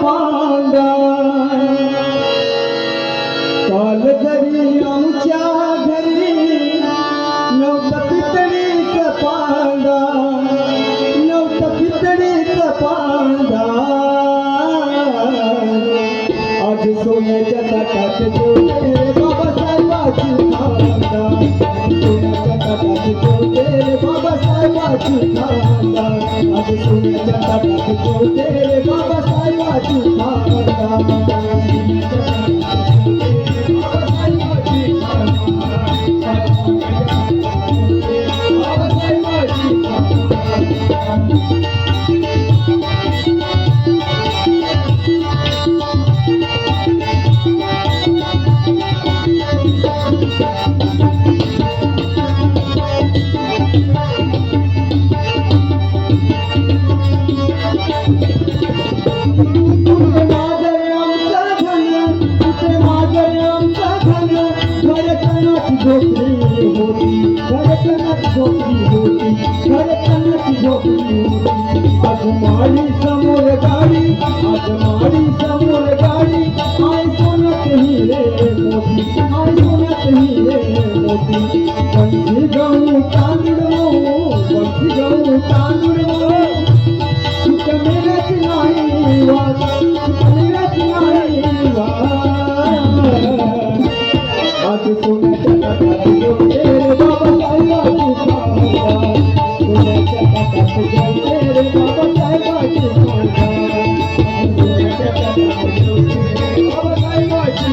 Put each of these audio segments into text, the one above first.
पांडा काल जरी आमच्या घरी नव्हतं पितळीचं पांडा नव्हतं पितळीचं पांडा आज सोन्याच्या ताटात जेवते बाबासाहेबाची खांदा सोन्याच्या ताटात जेवते बाबासाहेबाची खांदा आज सोन्याच्या ताटात जेवते बाबासाहेबाची खांदा झोपडी होती घरकनाची झोपडी होती घरकनाची झोपडी होती आज माडी समोर गाडी आज माडी समोर गाडी आय सोन्यात हिरे मोती आय सोन्यात हिरे मोती बंसी गहू तांदूळ बंसी गहू तांदूळ सुख मिळत नाही वाद सुख मिळत नाही वाद आज सोन्याच्या ताटात जेवते रे बाबासाहेबाची खांदा सोन्याच्या ताटात जेवते रे बाबासाहेबाची खांदा सोन्याच्या ताटात जेवते रे बाबासाहेबाची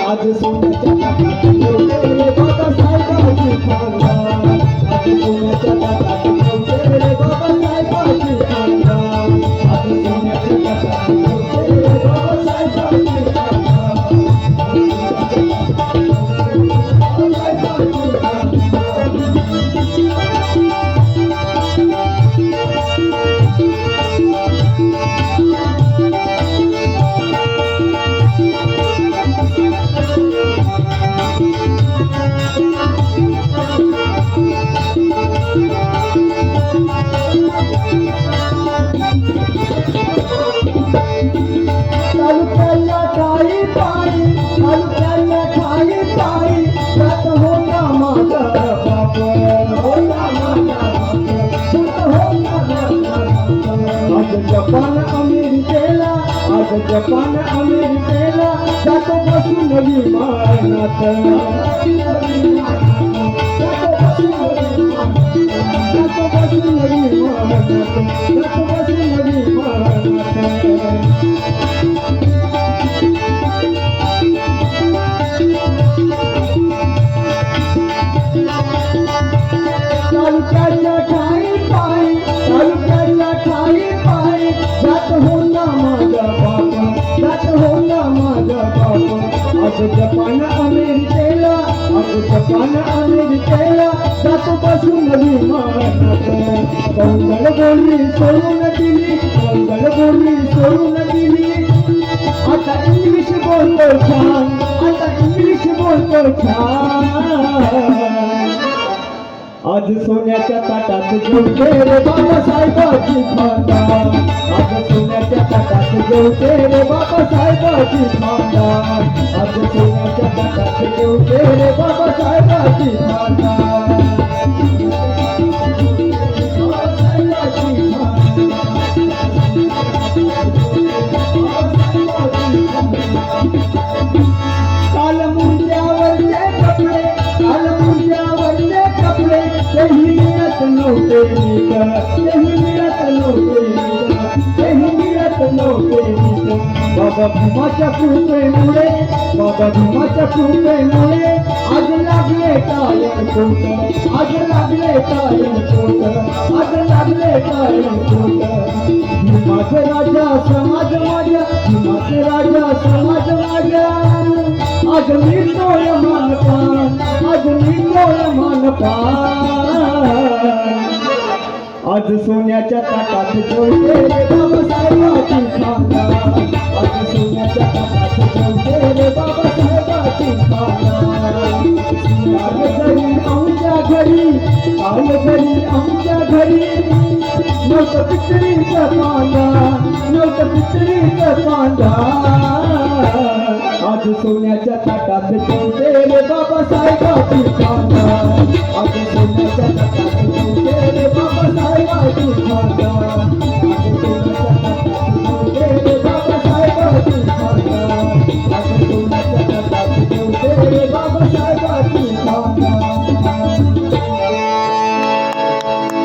आज सोन्याच्या ताटात जेवते बाबासाहेबाची खांदा आज सोन्याच्या ताटात जेवते बाबासाहेबाची खांदा आज सोन्याच्या ताटात जेवते बाबासाहेबाची खांदा जपान अमेरिकेला जातो बसून विमानात जातो बसून विमानात जातो बसून विमानात तालुक्याच्या ठाई पायी तालुक्याच्या ठाई पायी जात होता माझा बाप जात होता माझा बाप आज जपान अमेरिकेला आज जपान अमेरिकेला जातो बसून विमानात मंगल बोलली सोडून दिली मंगल बोलली सोडून दिली आता इंग्लिश बोलतो छान आता इंग्लिश बोलतो छान आज सोन्याच्या ताटात जेवते रे बाबासाहेबाची खानदान आज सोन्याच्या ताटात जेवते रे बाबासाहेबाची खानदान आज सोन्याच्या ताटात जेवते रे बाबासाहेबाची खानदान काल मुंड्यावरचे कपडे तेही मिळत नव्हते नीट तेही मिळत नव्हते नीट बाबा भीमाच्या कृपेमुळे आज लागले कायम कोट आज लागले कायम कोट भीमाचे राजा समाज माझ्या भीमाचे राजा समाज माझ्या आज मिळतोय मानपान आज सोन्याच्या ताटात जेवते रे बाबासाहेबाची खानदान आज सोन्याच्या ताटात जेवते रे बाबासाहेबाची खानदान काल घरी आमच्या घरी नव्हतं पितळीचं कांदा आज सोन्याच्या ताटात जेवते रे बाबासाहेबाची खानदान आज सोन्या